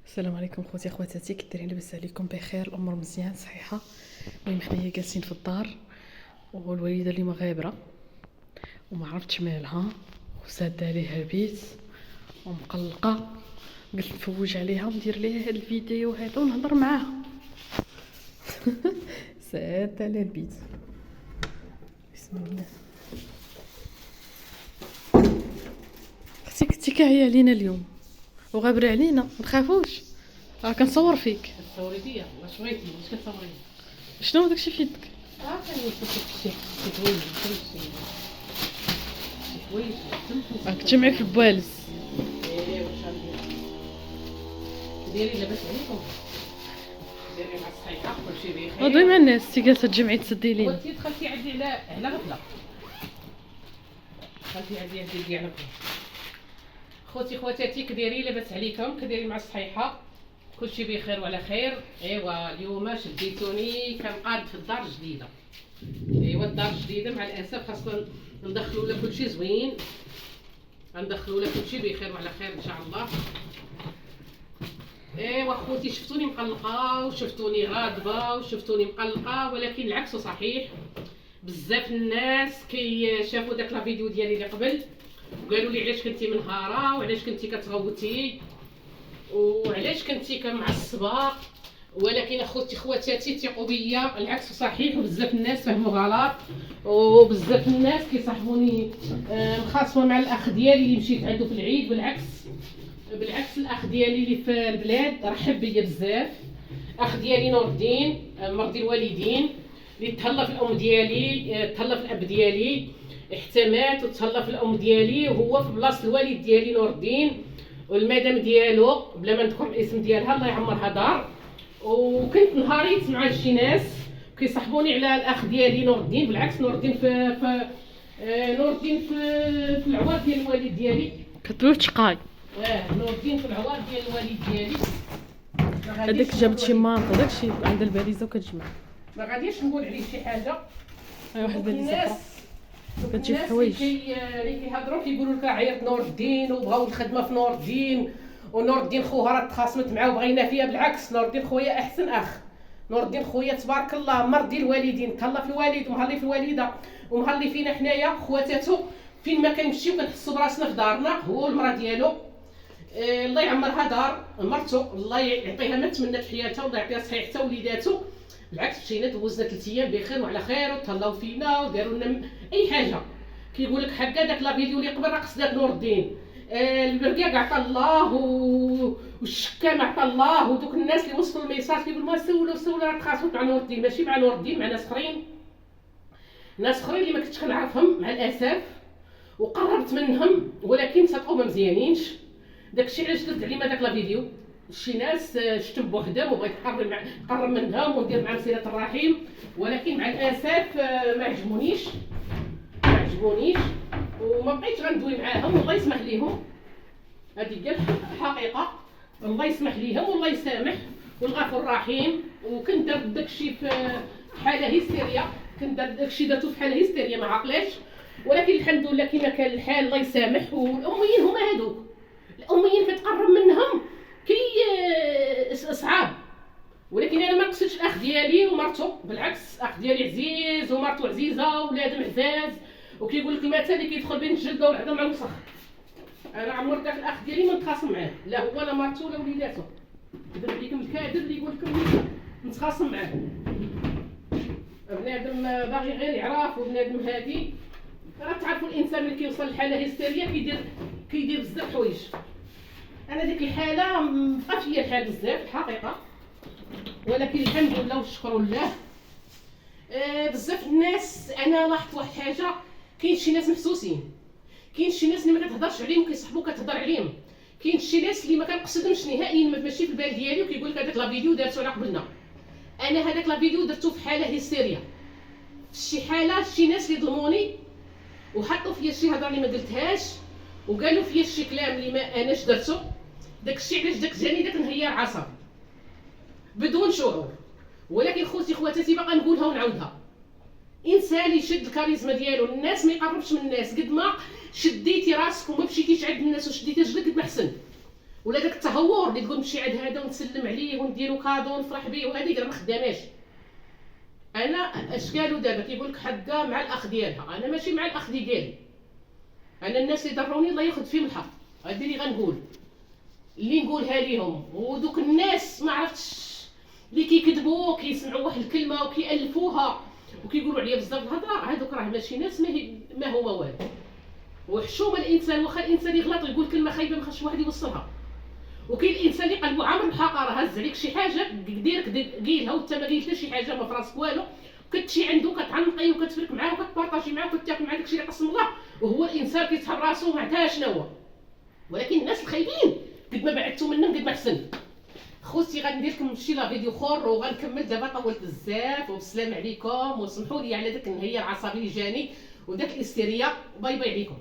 السلام عليكم خوتي خواتاتي، كي دايرين؟ لاباس عليكم؟ بخير؟ الامور مزيان صحيحه؟ المهم حنايا جالسين في الدار والوالده اللي مغابره وما عرفتش مالها وساده عليها البيت ومقلقه. قلت نفوج عليها وندير ليها هاد الفيديو هذا ونهضر معاها. ساده على البيت. بسم الله. اختي كنتي كاعيه علينا اليوم وغابره علينا، ما تخافوش راه كنصور فيك. تصوري فيا واش بغيتي واش كتصوري؟ شنو داكشي في يدك؟ كنوصف لك شي حوايج شي حوايج كنتي معايا في البوالز. واش غندير ديري لاباس عليكم ديري مع الصحيحه كلشي بخير. هضري مع الناس، انت جالسه تجمعي تسدي لينا. وانتي دخلتي عندي على غفله دخلتي عندي على غفله. خوتي خواتاتي كديري لاباس عليكم؟ كديري مع الصحيحه كلشي بخير وعلى خير. ايوا اليوم شديتوني كنقاد في الدار الجديده. ايوا الدار الجديده مع الاسف خاصنا ندخلوا لها كلشي زوين، غندخلوا لها كلشي بخير وعلى خير ان شاء الله. ايوا خوتي شفتوني مقلقه وشفتوني غاضبه وشفتوني مقلقه، ولكن العكس صحيح. بزاف الناس كي شافوا داك لا فيديو ديالي اللي قبل وقالوا لي علاش كنتي منهاره وعلاش كنتي كتغوتي وعلاش كنتي كمعصبه، ولكن اخوتي خواتاتي ثقوا بيا العكس صحيح. وبزاف الناس فهموا غلط وبزاف الناس كيصاحبوني مخاصمه مع الاخ ديالي اللي مشيت عنده في العيد. بالعكس الاخ ديالي اللي في البلاد رحب بيا بزاف. اخ ديالي نور الدين مرضي الوالدين اللي تهلا في الام ديالي تهلا في الاب ديالي احتمات وتهلا في الام ديالي، وهو في بلاصه الوالد ديالي نور الدين والمدام ديالو بلا ما نذكر الاسم ديالها الله يعمرها دار. وكنت نهاريت مع شي ناس كيصاحبوني على الاخ ديالي نور الدين. بالعكس نور الدين نور الدين في العوار ديال الوالد ديالي كتقول تشقاي. نور الدين في العوار ديال الوالد ديالي. هذاك جابت شي مانطه داكشي عند الباليزه وكتجمع. ما غاديش نقول عليه شي حاجه. واحد الباليزه اخرى كتجيب الناس حوايج. اللي كيهضروا كيقولوا لك عيط نور الدين وبغاو الخدمه في نور الدين، ونور الدين خوها راه تخاصمت معاه وبغينا فيها. بالعكس نور الدين خويا احسن اخ. نور الدين خويا تبارك الله مرضي الوالدين تهلا في الوالد ومهلي في الوالده ومهلي فينا حنايا خواتاتو. فين ما كنمشيو كنحسوا براسنا في دارنا هو والمراه ديالو. الله يعمرها دار مرتو الله يعطيها ما تمنات في حياتها والله يعطيها صحيح حتى وليداتو. بالعكس مشينا دوزنا 3 ايام بخير وعلى خير وتهلاو فينا وداروا لنا اي حاجه. كيقول لك حكا داك لا فيديو اللي قبل راه قصدات نور الدين البرقاق عطا الله والشكام عطا الله ودوك الناس اللي وصلوا الميساج كيقول ما سولوا راه تخاصمت مع نور الدين. ماشي مع نور الدين، مع ناس اخرين اللي ما كنتش كنعرفهم مع الاسف وقربت منهم ولكن صدقوا ما مزيانينش. داكشي علاش درت عليهم هذاك لا فيديو. شي ناس شتم بوحدهم وبغيت نقرب منهم وندير معهم صله الرحيم، ولكن مع الاسف ما عجبونيش وما بقيتش غندوي معاهم. والله يسمح ليهم، هذه هي الحقيقه. الله يسمح ليهم والله يسامح والغفور الرحيم. وكنت درت داكشي في حاله هيستيريا، درتو في حاله هيستيريا ما عقلاش، ولكن الحمد لله كما كان الحال الله يسامح. والاميين هما هادوك الاميين كتقرب منهم كي صعاب، ولكن انا ما نقصدش الاخ ديالي ومرته. بالعكس اخ ديالي عزيز ومرته عزيزه وولادهم عزاز، وكيقول لك المثل اللي كيدخل بين الجلده والعظم مع الوسخ. انا عمر داك الاخ ديالي ما نتخاصم معاه، لا هو لا مرته ولا وليداته. كذب عليكم الكاذب اللي يقول لكم نتخاصم معاه. بنادم باغي غير يعرف وبنادم هادي. راه تعرفوا الانسان ملي كيوصل لحاله هيستيريا كيدير بزاف حوايج. انا ديك الحاله مبقاش فيا الحال بزاف الحقيقه، ولكن الحمد لله والشكر لله. بزاف الناس انا لاحظت واحد الحاجه، كاين شي ناس محسوسين، كاين شي ناس اللي ما كتهضرش عليهم كيصحبوك كتهضر عليهم، كاين شي ناس اللي ما كنقصدهمش نهائيا ماشي في البال ديالي وكيقول لك هذاك لا فيديو دارتو على قبلنا. انا هذاك لا فيديو درتو في حاله هيستيريا، في شي حاله شي ناس اللي ظلموني وحطوا فيا شي هضره اللي ما قلتهاش وقالوا فيا شي كلام اللي ما اناش درتو. داكشي علاش داك جاني داك انهيار عصبي بدون شعور. ولكن خوتي خواتاتي باقا نقولها ونعاودها، انسان يشد الكاريزما ديالو الناس ما يقربش من الناس. قد ما شديتي راسك وما مشيتيش عند الناس وشديتي رجلك قد ما احسن. ولا داك التهور اللي تقول نمشي عند هذا ونسلم عليه ونديرو كادو ونفرح به، وهذيك راه ما خداماش. انا اشكالو دابا كيقول لك حقه مع الاخ ديالها، انا ماشي مع الاخ ديالي. انا الناس اللي ضروني الله ياخذ فيهم الحق، هادي اللي غنقول، اللي نقولها ليهم. ودوك الناس ما عرفتش اللي كيكذبوا كيسمعوا واحد الكلمه وكيالفوها وكيقولوا عليا بزاف الهضره، هادوك راه ماشي ناس، ما هما والو. وحشومه الانسان، واخا الانسان يغلط ويقول كلمه خايبه ما خاصش واحد يوصلها. وكاين الانسان اللي قلبو عامر بالحقاره، هز عليك شي حاجه ديرك قيلها وانت ما قيلتش شي حاجه ما في راسك والو، كتمشي عنده كتعنقي وكتفرك معاه وكتبارطاجي معاه وكتاكل مع داكشي اللي قسم الله، وهو الانسان كيتحب راسو ما عرفها شنو هو. ولكن الناس الخايبين قد ما بعدتو منهم قد ما احسن. خوتي غندير لكم شي لا فيديو اخر وغنكمل دابا، طولت بزاف، وبسلام عليكم وسمحوا لي على داك النهيه العصبيه اللي جاني وداك الاستيريا. باي باي عليكم.